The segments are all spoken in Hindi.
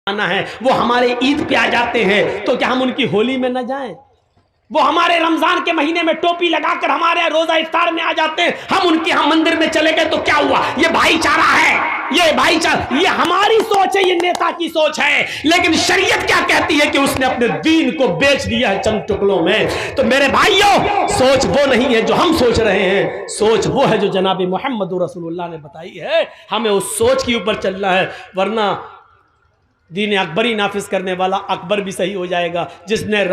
आना है, वो हमारे ईद पे आ जाते हैं, तो क्या हम उनकी होली में न जाएं? वो हमारे रमजान के महीने में टोपी लगाकर हमारे यहाँ रोजा इफ्तार में आ जाते हैं, हम उनके यहाँ मंदिर में चले गए तो क्या हुआ? ये भाईचारा है, ये भाईचारा, ये हमारी सोच है, ये नेता की सोच है। लेकिन शरीयत क्या कहती है कि उसने अपने दीन को बेच दिया है चंद टुकड़ों में। तो मेरे भाइयों, सोच वो नहीं है जो हम सोच रहे हैं, सोच वो है जो जनाब मोहम्मद रसूलुल्लाह ने बताई है। हमें उस सोच के ऊपर चलना है, वरना दीन अकबरी नाफिज करने वाला अकबर भी सही हो जाएगा, जिसने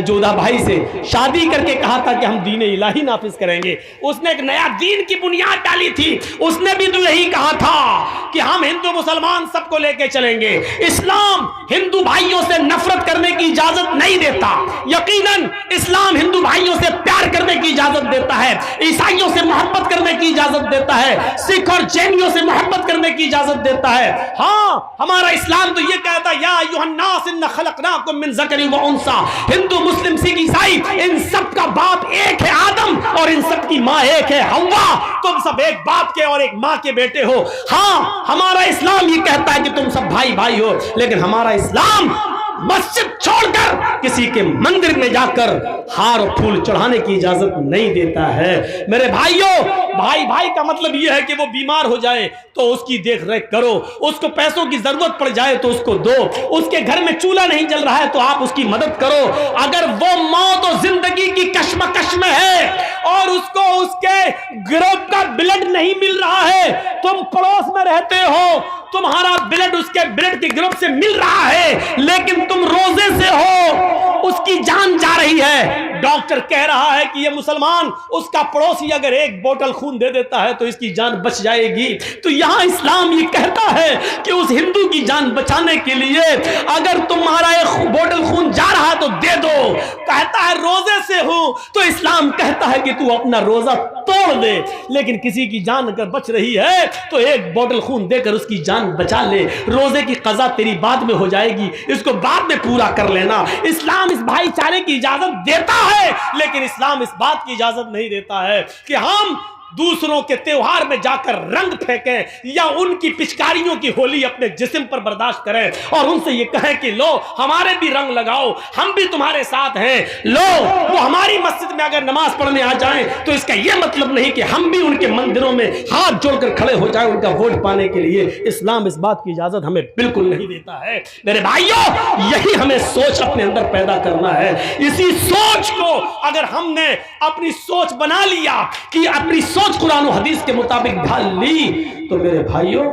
जोधा भाई से शादी करके कहा था कि हम दीन इलाही नाफिज करेंगे। उसने एक नया दीन की बुनियाद डाली थी, उसने भी तो यही कहा था कि हम हिंदू मुसलमान सबको लेके चलेंगे। इस्लाम हिंदू भाइयों से नफरत करने की इजाजत नहीं देता, यकीनन इस्लाम हिंदू भाइयों से प्यार करने की इजाजत देता है, ईसाइयों से मोहब्बत करने की इजाजत देता है, सिख और जैनियों से मोहब्बत करने की इजाजत देता है। हाँ, हमारा इस्लाम तो कहता या अय्युहन्नास इन्ना खलकनाकुम मिन ज़करिन व उन्सा। हिंदू मुस्लिम सिख ईसाई इन सब का बाप एक है आदम, और इन सब की मां एक है हव्वा। तुम सब एक बाप के और एक मां के बेटे हो। हाँ, हमारा इस्लाम ये कहता है कि तुम सब भाई भाई हो, लेकिन हमारा इस्लाम मस्जिद छोड़कर किसी के मंदिर में जाकर हार और फूल चढ़ाने की इजाजत नहीं देता है। मेरे भाइयों, भाई भाई का मतलब यह है कि वो बीमार हो जाए तो उसकी देख रेख करो, उसको पैसों की जरूरत पड़ जाए तो उसको दो, उसके घर में चूल्हा नहीं जल रहा है तो आप उसकी मदद करो। अगर वो मौत और जिंदगी की कश्मकश में है और उसको उसके ग्रुप का ब्लड नहीं मिल रहा है, तुम पड़ोस में रहते हो, तुम्हारा ब्लड उसके ब्लड के ग्रुप से मिल रहा है, लेकिन तुम रोजे से हो, उसकी जान जा रही है, डॉक्टर कह रहा है कि ये मुसलमान, उसका पड़ोसी अगर एक बोतल खून दे देता है तो इसकी जान बच जाएगी। तो यहां इस्लाम ये कहता है कि उस हिंदू की जान बचाने के लिए अगर तुम्हारा एक बोतल खून जा रहा तो दे दो। कहता है रोजे से हो, तो इस्लाम कहता है कि तू अपना रोजा तोड़ दे, लेकिन किसी की जान अगर बच रही है तो एक बोतल खून देकर उसकी जान बचा ले। रोजे की कज़ा तेरी बाद में हो जाएगी, इसको बाद में पूरा कर लेना। इस्लाम इस भाईचारे की इजाजत देता है, लेकिन इस्लाम इस बात की इजाजत नहीं देता है कि हम दूसरों के त्योहार में जाकर रंग फेंकें या उनकी पिचकारियों की होली अपने जिस्म पर बर्दाश्त करें और उनसे ये कहें कि लो हमारे भी रंग लगाओ, हम भी तुम्हारे साथ हैं। लो, वो हमारी मस्जिद में अगर नमाज पढ़ने आ जाएं तो इसका यह मतलब नहीं कि हम भी उनके मंदिरों में हाथ जोड़कर खड़े हो जाएं उनका वोट पाने के लिए। इस्लाम इस बात की इजाजत हमें बिल्कुल नहीं देता है। मेरे भाइयों, यही हमें सोच अपने अंदर पैदा करना है। इसी सोच को अगर हमने अपनी सोच बना लिया कि अपनी सोच कुरान और हदीस के मुताबिक ढाल ली, तो मेरे भाइयों,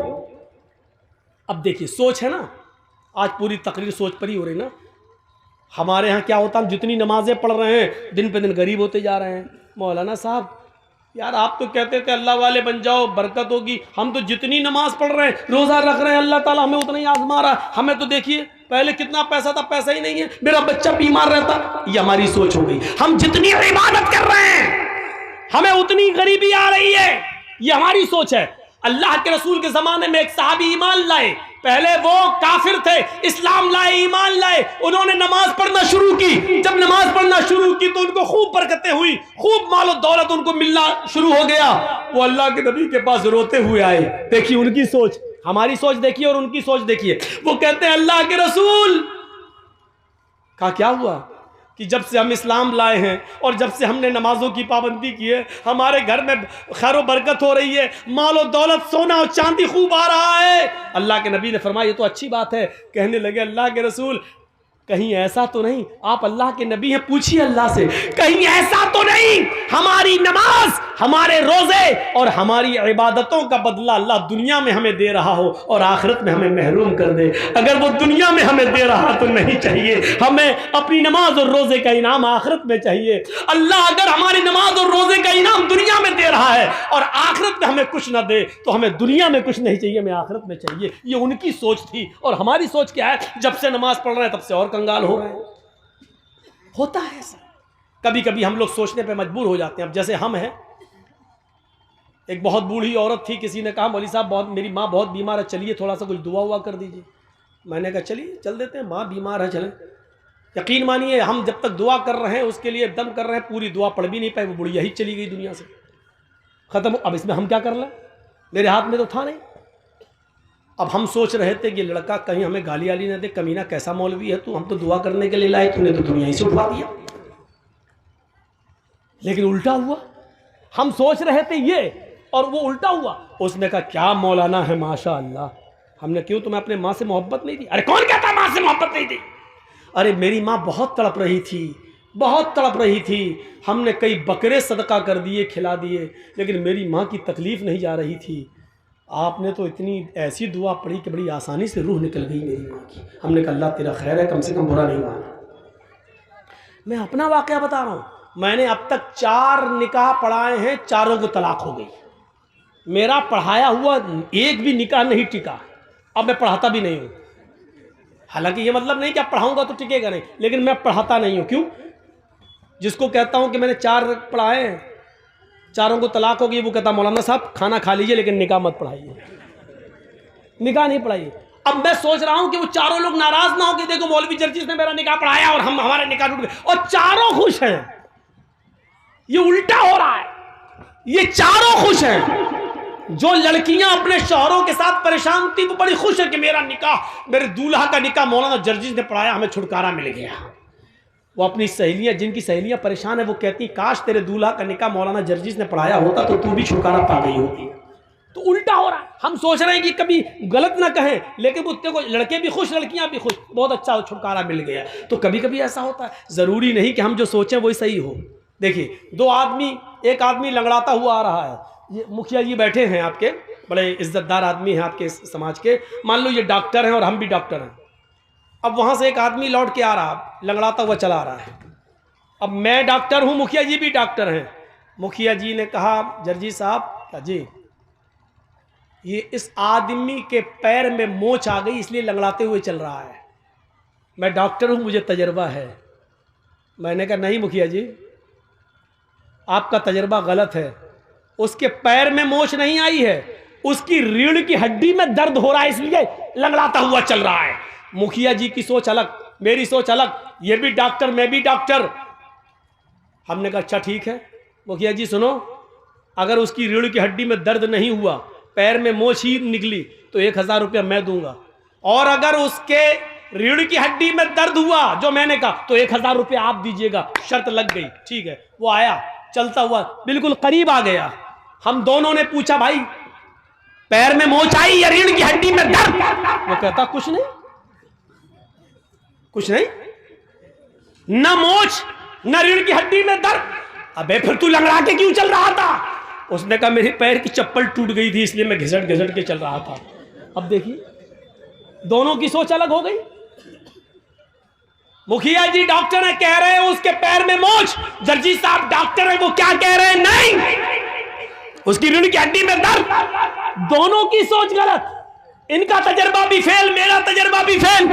अब देखिए सोच है ना, आज पूरी तकरीर सोच पर ही हो रही ना। हमारे यहाँ क्या होता है, हम जितनी नमाजें पढ़ रहे हैं दिन पे दिन गरीब होते जा रहे हैं। मौलाना साहब, यार आप तो कहते थे अल्लाह वाले बन जाओ, बरकत होगी, हम तो जितनी नमाज पढ़ रहे हैं, रोजा रख रहे हैं, अल्लाह ताला हमें उतना ही आजमा रहा है। हमें तो देखिए पहले कितना पैसा था, पैसा ही नहीं है, मेरा बच्चा बीमार रहता। ये हमारी सोच हो गई। हम जितनी इबादत कर रहे हैं हमें उतनी गरीबी आ रही है, ये हमारी सोच है। अल्लाह के रसूल के जमाने में एक सहाबी ईमान लाए, पहले वो काफिर थे, इस्लाम लाए, ईमान लाए, उन्होंने नमाज पढ़ना शुरू की। जब नमाज पढ़ना शुरू की तो उनको खूब बरकतें हुई, खूब मालो दौलत उनको मिलना शुरू हो गया। वो अल्लाह के नबी के पास रोते हुए आए। देखिए उनकी सोच, हमारी सोच देखिए और उनकी सोच देखिए। वो कहते हैं अल्लाह के रसूल, कहा क्या हुआ कि जब से हम इस्लाम लाए हैं और जब से हमने नमाजों की पाबंदी की है, हमारे घर में खैर बरकत हो रही है, मालो दौलत सोना और चांदी खूब आ रहा है। अल्लाह के नबी ने फरमाया ये तो अच्छी बात है। कहने लगे अल्लाह के रसूल, कहीं ऐसा तो नहीं, आप अल्लाह के नबी हैं, पूछिए अल्लाह से, कहीं ऐसा तो नहीं हमारी नमाज, हमारे रोजे और हमारी इबादतों का बदला अल्लाह दुनिया में हमें दे रहा हो और आखिरत में हमें महरूम कर दे? अगर वो दुनिया में हमें दे रहा तो नहीं चाहिए, हमें अपनी नमाज और रोजे का इनाम आखिरत में चाहिए। अल्लाह अगर हमारी नमाज और रोजे का इनाम दुनिया में दे रहा है और आखिरत में हमें कुछ ना दे, तो हमें दुनिया में कुछ नहीं चाहिए, हमें आखिरत में चाहिए। ये उनकी सोच थी। और हमारी सोच क्या है, जब से नमाज पढ़ रहे हैं तब से और कंगाल हो रहे हैं। होता है ऐसा, कभी कभी हम लोग सोचने पे मजबूर हो जाते हैं। अब जैसे हम हैं, एक बहुत बूढ़ी औरत थी, किसी ने कहा मौलवी साहब बहुत मेरी माँ बहुत बीमार है, चलिए थोड़ा सा कुछ दुआ हुआ कर दीजिए। मैंने कहा चलिए चल देते हैं, माँ बीमार है चलें। यकीन मानिए हम जब तक दुआ कर रहे हैं उसके लिए दम कर रहे हैं, पूरी दुआ पढ़ भी नहीं पाए, वो बुढ़िया ही चली गई दुनिया से, खत्म। अब इसमें हम क्या कर लें, मेरे हाथ में तो था नहीं। अब हम सोच रहे थे कि लड़का कहीं हमें गाली वाली ना दे, कमीना कैसा मौलवी है तू, हम तो दुआ करने के लिए लाए, तूने तो दुनिया ही से उठवा दिया। लेकिन उल्टा हुआ, हम सोच रहे थे ये और वो उल्टा हुआ। उसने कहा क्या मौलाना है माशा अल्लाह। हमने क्यों, तुम्हें अपने माँ से मोहब्बत नहीं थी? अरे कौन कहता माँ से मोहब्बत नहीं थी? अरे मेरी माँ बहुत तड़प रही थी, बहुत तड़प रही थी, हमने कई बकरे सदका कर दिए, खिला दिए, लेकिन मेरी माँ की तकलीफ़ नहीं जा रही थी। आपने तो इतनी ऐसी दुआ पढ़ी कि बड़ी आसानी से रूह निकल गई मेरी माँ की। हमने कहा अल्लाह तेरा खैर है, कम से कम बुरा नहीं माना। मैं अपना वाक़या बता रहा हूँ, मैंने अब तक 4 निकाह पढ़ाए हैं, चारों को तलाक हो गई। मेरा पढ़ाया हुआ एक भी निकाह नहीं टिका, अब मैं पढ़ाता भी नहीं हूँ। हालांकि ये मतलब नहीं कि अब पढ़ाऊंगा तो टिकेगा नहीं, लेकिन मैं पढ़ाता नहीं हूँ। क्यों? जिसको कहता हूँ कि मैंने 4 पढ़ाए हैं, चारों को तलाक हो गई, वो कहता मौलाना साहब खाना खा लीजिए लेकिन निकाह मत पढ़ाइए, निकाह नहीं पढ़ाइए। अब मैं सोच रहा हूँ कि वो चारों लोग नाराज ना हो कि देखो मौलवी जर्जिस ने मेरा निकाह पढ़ाया और हमारे निकाह टूट गए, और चारों खुश हैं। ये उल्टा हो रहा है, ये चारों खुश हैं। जो लड़कियां अपने शौहरों के साथ परेशान थी वो बड़ी खुश है कि मेरा निकाह, मेरे दूल्हा का निकाह मौलाना जर्जिस ने पढ़ाया, हमें छुटकारा मिल गया। वो अपनी सहेलियां, जिनकी सहेलियां परेशान है, वो कहती काश तेरे दूल्हा का निकाह मौलाना जर्जिस ने पढ़ाया होता तो तू भी छुटकारा पा गई होती। तो उल्टा हो रहा है। हम सोच रहे हैं कि कभी गलत ना कहें, लेकिन उत्ते को लड़के भी खुश, लड़कियां भी खुश, बहुत अच्छा छुटकारा मिल गया। तो कभी कभी ऐसा होता है, ज़रूरी नहीं कि हम जो सोचें वही सही हो। देखिए एक आदमी लंगड़ाता हुआ आ रहा है, ये मुखिया जी बैठे हैं आपके, बड़े इज्जतदार आदमी हैं आपके समाज के, मान लो ये डॉक्टर हैं और हम भी डॉक्टर हैं। अब वहाँ से एक आदमी लौट के आ रहा, लंगड़ाता हुआ चला आ रहा है। अब मैं डॉक्टर हूँ, मुखिया जी भी डॉक्टर हैं। मुखिया जी ने कहा जर्जी साहब जी, ये इस आदमी के पैर में मोच आ गई इसलिए लंगड़ाते हुए चल रहा है। मैं डॉक्टर हूँ, मुझे तजर्बा है। मैंने कहा नहीं मुखिया जी, आपका तजर्बा गलत है। उसके पैर में मोच नहीं आई है, उसकी रीढ़ की हड्डी में दर्द हो रहा है इसलिए लंगड़ाता हुआ चल रहा है। मुखिया जी की सोच अलग, मेरी सोच अलग, ये भी डॉक्टर मैं भी डॉक्टर। हमने कहा अच्छा ठीक है मुखिया जी सुनो, अगर उसकी रीढ़ की हड्डी में दर्द नहीं हुआ, पैर में मोच ही निकली तो 1000 रुपया मैं दूंगा, और अगर उसके रीढ़ की हड्डी में दर्द हुआ जो मैंने कहा तो 1000 रुपया आप दीजिएगा। शर्त लग गई। ठीक है। वो आया चलता हुआ बिल्कुल करीब आ गया। हम दोनों ने पूछा भाई पैर में मोच आई या रीढ़ की हड्डी में दर्द? वो कहता कुछ नहीं, कुछ नहीं, न मोच न रीढ़ की हड्डी में दर्द। अबे फिर तू लंगड़ा के क्यों चल रहा था? उसने कहा मेरे पैर की चप्पल टूट गई थी इसलिए मैं घिसट घिसट के चल रहा था। अब देखिए दोनों की सोच अलग हो गई। मुखिया जी डॉक्टर है, कह रहे हैं उसके पैर में मोच। जर्जी साहब डॉक्टर है, वो क्या कह रहे हैं? नहीं, उसकी रीढ़ की हड्डी में दर्द। दोनों की सोच गलत। इनका तजर्बा भी फेल, मेरा तजर्बा भी फेल।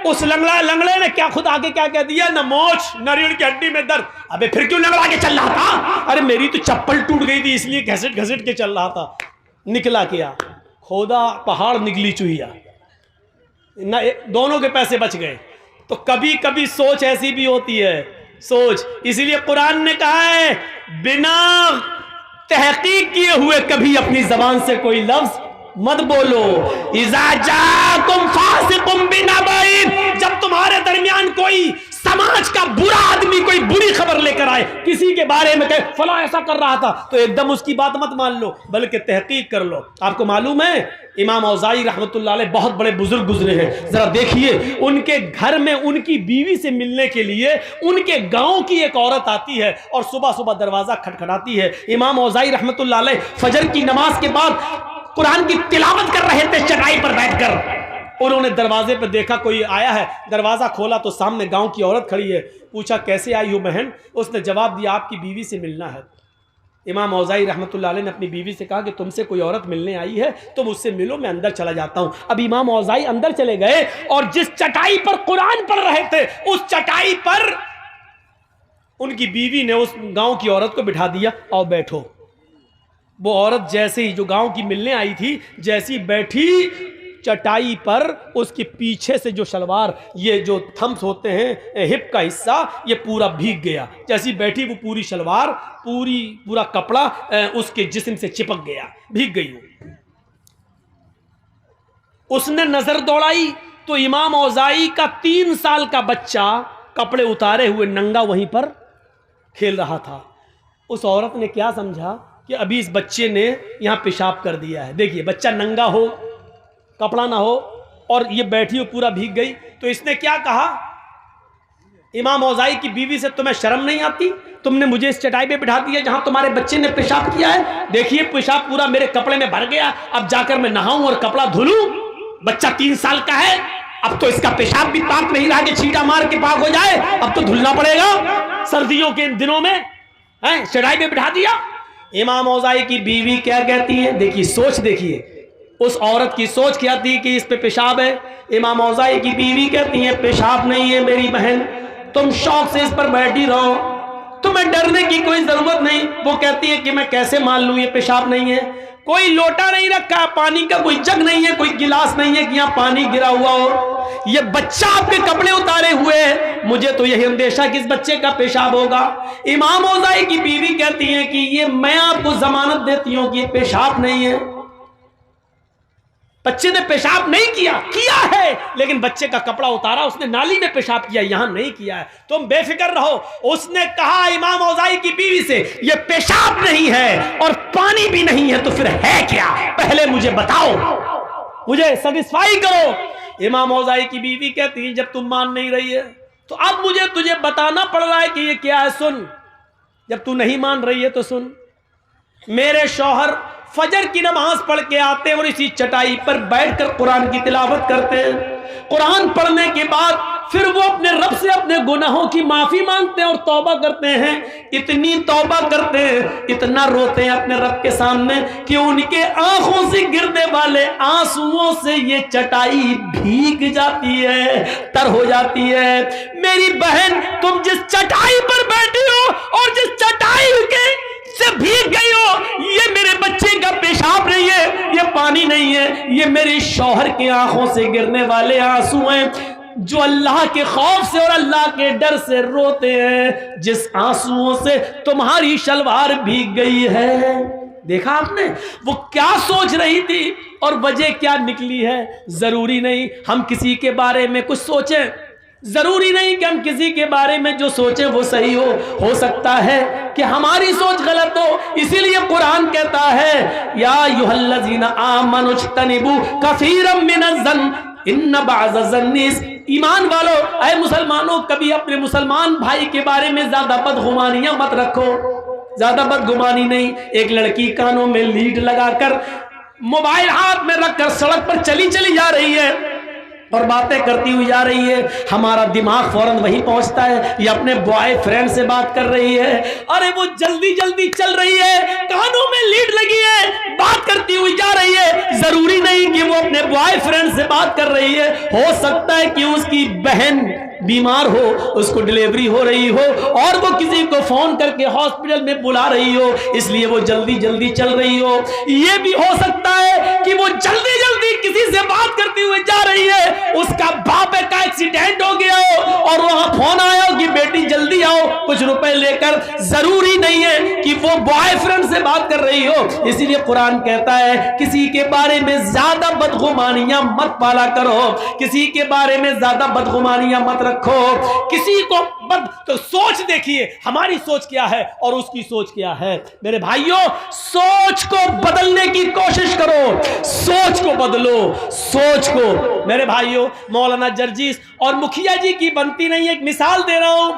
उस लंगड़े ने क्या खुद आगे क्या कह दिया, न मोच न रीढ़ की हड्डी में दर्द। अबे फिर क्यों लंगड़ा के चल रहा था? अरे मेरी तो चप्पल टूट गई थी इसलिए घसीट घसीट के चल रहा था। निकला क्या? खोदा पहाड़ निकली चुहिया। दोनों के पैसे बच गए। तो कभी कभी सोच ऐसी भी होती है, सोच। इसलिए कुरान ने कहा है बिना तहकीक किए हुए कभी अपनी जबान से कोई लफ्ज मत बोलो। इज़ा जाकुम फासिकुम बिनबइन, जब तुम्हारे दरमियान कोई समाज का बुरा आदमी कोई बुरी खबर लेकर आए, किसी के बारे में कहे फला ऐसा कर रहा था, तो एकदम उसकी बात मत मान लो, बल्कि तहकीक कर लो। आपको मालूम है इमाम औज़ाई रहमतुल्लाह अलैह बहुत बड़े बुजुर्ग गुजरे हैं। जरा देखिए उनके घर में उनकी बीवी से मिलने के लिए उनके गांव की एक औरत आती है और सुबह सुबह दरवाजा खटखटाती है। इमाम औज़ाई रहमतुल्लाह अलैह फजर की नमाज के बाद कुरान की तिलावत कर रहे थे चटाई पर बैठकर। उन्होंने दरवाजे पर देखा कोई आया है, दरवाजा खोला तो सामने गांव की औरत खड़ी है। पूछा कैसे आई हो बहन? उसने जवाब दिया आपकी बीवी से मिलना है। इमाम औज़ाई रहमतुल्लाह अलैह ने अपनी बीवी से कहा कि तुमसे कोई औरत मिलने आई है, तुम उससे मिलो, मैं अंदर चला जाता हूं। अब इमाम औज़ाई अंदर चले गए और जिस चटाई पर कुरान पढ़ रहे थे उस चटाई पर उनकी बीवी ने उस गांव की औरत को बिठा दिया, आओ बैठो। वो औरत जैसे ही, जो गांव की मिलने आई थी, जैसी बैठी चटाई पर, उसके पीछे से जो शलवार, ये जो थम्स होते हैं हिप का हिस्सा, ये पूरा भीग गया। जैसी बैठी वो पूरी शलवार, पूरा कपड़ा उसके जिस्म से चिपक गया, भीग गई वो। उसने नजर दौड़ाई तो इमाम औज़ाई का 3 साल का बच्चा कपड़े उतारे हुए नंगा वहीं पर खेल रहा था। उस औरत ने क्या समझा कि अभी इस बच्चे ने यहाँ पेशाब कर दिया है। देखिए, बच्चा नंगा हो, कपड़ा ना हो, और ये बैठी हो पूरा भीग गई, तो इसने क्या कहा, इमाम औज़ाई की बीवी से, तुम्हें शर्म नहीं आती? तुमने मुझे इस चटाई पे बिठा दिया जहां तुम्हारे बच्चे ने पेशाब किया है। देखिए, पेशाब पूरा मेरे कपड़े में भर गया, अब जाकर मैं नहाऊं और कपड़ा धुलूं? बच्चा 3 साल का है, अब तो इसका पेशाब भी पाक नहीं रहा कि छींटा मार के पाक हो जाए, अब तो धुलना पड़ेगा। सर्दियों के दिनों में चटाई पे बिठा दिया। इमाम औज़ाई की बीवी क्या कहती है, देखिए सोच, देखिए उस औरत की सोच क्या थी कि इस पे पेशाब है। इमाम औज़ाई की बीवी कहती है, पेशाब नहीं है मेरी बहन, तुम शौक से इस पर बैठी रहो, तुम्हें डरने की कोई जरूरत नहीं। वो कहती है कि मैं कैसे मान लूं ये पेशाब नहीं है? कोई लोटा नहीं रखा, पानी का कोई जग नहीं है, कोई गिलास नहीं है कि यहाँ पानी गिरा हुआ हो। ये बच्चा आपके कपड़े उतारे हुए है, मुझे तो यही अंदेशा कि इस बच्चे का पेशाब होगा। इमाम औज़ाई की बीवी कहती है कि ये मैं आपको जमानत देती हूं कि ये पेशाब नहीं है, बच्चे ने पेशाब नहीं किया है, लेकिन बच्चे का कपड़ा उतारा, उसने नाली में पेशाब किया, यहां नहीं किया है, तुम बेफिक्र रहो। उसने कहा इमाम औज़ाई की बीवी से, ये पेशाब नहीं है और पानी भी नहीं है, तो फिर है क्या? पहले मुझे बताओ, मुझे सेटिस्फाई करो। इमाम औज़ाई की बीवी कहती है, जब तुम मान नहीं रही है तो अब मुझे तुझे बताना पड़ रहा है कि ये क्या है। सुन, जब तू नहीं मान रही है तो सुन, मेरे शौहर फजर की नमाज पढ़ के आते हैं और इसी चटाई पर बैठकर कुरान की तिलावत करते हैं। कुरान पढ़ने के बाद फिर वो अपने रब से अपने गुनाहों की माफी मांगते हैं और तौबा करते हैं। इतनी तौबा करते हैं, इतना रोते हैं अपने रब के सामने कि उनके आंखों से गिरने वाले आंसुओं से ये चटाई भीग जाती है, तर हो जाती है। मेरी बहन, तुम जिस चटाई पर बैठी हो और जिस चटाई के से भीग गई हो, ये मेरे बच्चे का पेशाब नहीं है, ये पानी नहीं है, ये मेरे शौहर के आंखों से गिरने वाले आंसू हैं, जो अल्लाह के खौफ से और अल्लाह के डर से रोते हैं, जिस आंसुओं से तुम्हारी शलवार भीग गई है। देखा आपने वो क्या सोच रही थी और वजह क्या निकली है। जरूरी नहीं हम किसी के बारे में कुछ सोचें, जरूरी नहीं कि हम किसी के बारे में जो सोचें वो सही हो सकता है कि हमारी सोच गलत हो। इसीलिए कुरान कहता है, या अय्युहल्लज़ीना आमनू इज्तनिबू कसीरम मिनज़्ज़न्न इन्न बअज़-ज़न्नि, ईमान वालों, ऐ मुसलमानों, कभी अपने मुसलमान भाई के बारे में ज्यादा बदगुमानियां मत रखो। ज्यादा बदगुमानी नहीं। एक लड़की कानों में लीड लगाकर मोबाइल हाथ में रखकर सड़क पर चली जा रही है और बातें करती हुई जा रही है, हमारा दिमाग फौरन वहीं पहुंचता है, ये अपने बॉयफ्रेंड से बात कर रही है। अरे वो जल्दी चल रही है, कानों में लीड लगी है, बात करती हुई जा रही है। जरूरी नहीं कि वो अपने बॉयफ्रेंड से बात कर रही है, हो सकता है कि उसकी बहन बीमार हो, उसको डिलीवरी हो रही हो और वो किसी को फोन करके हॉस्पिटल में बुला रही हो, इसलिए वो जल्दी चल रही हो। ये भी हो सकता है कि वो जल्दी किसी से बात करती हुई जा रही है, उसका बाप का एक्सीडेंट हो गया हो और वहां फोन आया हो कि बेटी जल्दी आओ कुछ रुपए लेकर। जरूरी नहीं है कि वो बॉयफ्रेंड से बात कर रही हो। इसीलिए कुरान कहता है, किसी के बारे में ज्यादा बदगुमानियां मत पाला करो, किसी के बारे में ज्यादा बदगुमानियां मत रखो, किसी को तो सोच देखिए हमारी सोच क्या है और उसकी सोच क्या है। मेरे भाइयों, सोच को बदलने की कोशिश करो, सोच को बदलो, सोच को। मेरे भाइयों, मौलाना जर्जीस और मुखिया जी की बनती नहीं है। एक मिसाल दे रहा हूं,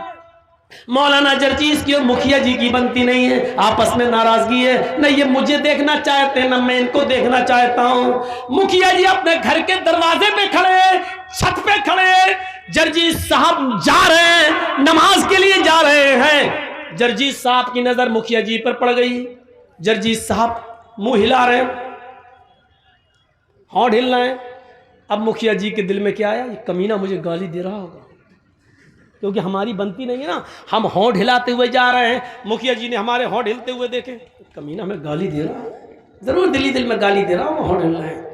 मौलाना जर्जीस की और मुखिया जी की बनती नहीं है, आपस में नाराजगी है। न ये मुझे देखना चाहते हैं, न मैं इनको देखना चाहता हूं। मुखिया जी अपने घर के दरवाजे पे खड़े हैं, छत पे खड़े हैं, जर्जीस साहब जा रहे हैं, नमाज के लिए जा रहे हैं। जर्जीस साहब की नजर मुखिया जी पर पड़ गई। जर्जीस साहब मुंह हिला रहे हैं, होंठ हिल रहे हैं। अब मुखिया जी के दिल में क्या आया, ये कमीना मुझे गाली दे रहा होगा, क्योंकि हमारी बनती नहीं है ना। हम होंठ हिलाते हुए जा रहे हैं, मुखिया जी ने हमारे होंठ हिलते हुए देखे, कमीना में गाली दे रहा, जरूर दिल में गाली दे रहा हूं, होंठ हिल रहे हैं।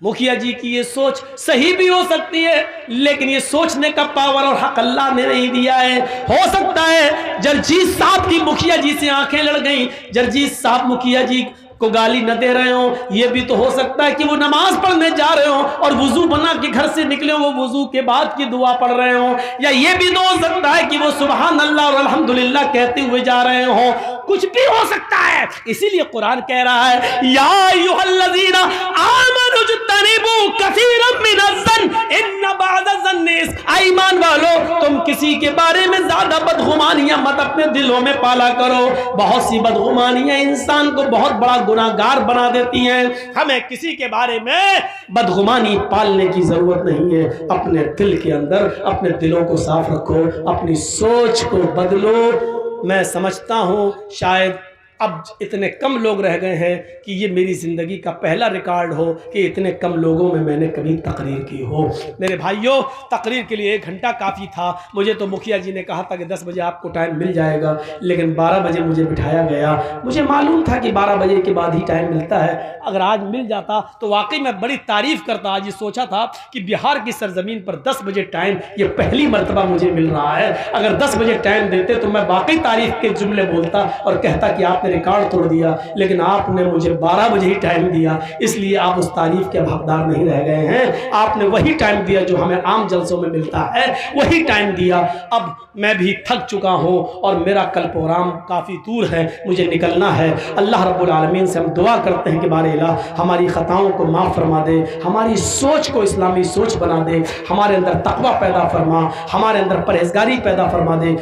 मुखिया जी की ये सोच सही भी हो सकती है, लेकिन ये सोचने का पावर और हक अल्लाह ने नहीं दिया है। हो सकता है जर्जीस साहब की मुखिया जी से आंखें लड़ गई, जर्जीस साहब मुखिया जी को गाली न दे रहे हो, ये भी तो हो सकता है कि वो नमाज पढ़ने जा रहे हो और वुजू बना के घर से निकले हो, वो वुजू के बाद की दुआ पढ़ रहे हो, या ये भी तो हो सकता है कि वो सुभान अल्लाह और अल्हम्दुलिल्लाह कहते हुए जा रहे हो, कुछ भी हो सकता है। इसीलिए कुरान कह रहा है या अय्युहल्लज़ीना आमनू जुतनिबू कसीरम मिनज़्ज़न इन्न बअज़-ज़न्नि ईमान वालो, तुम किसी के बारे में ज्यादा बदगुमानियां मत अपने दिलों में पाला करो। बहुत सी बदगुमानियां इंसान को बहुत बड़ा गुनाहगार बना देती हैं। हमें किसी के बारे में बदगुमानी पालने की जरूरत नहीं है। अपने दिल के अंदर अपने दिलों को साफ रखो, अपनी सोच को बदलो। मैं समझता हूं शायद अब इतने कम लोग रह गए हैं कि ये मेरी ज़िंदगी का पहला रिकॉर्ड हो कि इतने कम लोगों में मैंने कभी तकरीर की हो। मेरे भाइयों, तकरीर के लिए 1 घंटा काफ़ी था। मुझे तो मुखिया जी ने कहा था कि 10 बजे आपको टाइम मिल जाएगा, लेकिन 12 बजे मुझे बिठाया गया। मुझे मालूम था कि 12 बजे के बाद ही टाइम मिलता है। अगर आज मिल जाता तो वाकई मैं बड़ी तारीफ़ करता। आज ये सोचा था कि बिहार की सरजमीन पर 10 बजे टाइम, ये पहली मरतबा मुझे मिल रहा है। अगर 10 बजे टाइम देते तो मैं वाकई तारीफ़ के जुमले बोलता और कहता कि आपने रिकॉर्ड तोड़ दिया, लेकिन आपने मुझे 12 बजे ही टाइम दिया, इसलिए आप उस तारीफ के हकदार नहीं रह गए हैं। आपने वही टाइम दिया जो हमें आम जलसों में मिलता है, वही टाइम दिया। अब मैं भी थक चुका हूं और मेरा कल प्रोग्राम काफ़ी दूर है, मुझे निकलना है। अल्लाह रब्बुल आलमीन से हम दुआ करते हैं कि बारे इलाह हमारी ख़ताओं को माफ़ फरमा दे, हमारी सोच को इस्लामी सोच बना दे, हमारे अंदर तक़वा पैदा फरमा, हमारे अंदर परहेज़गारी पैदा फरमा दे।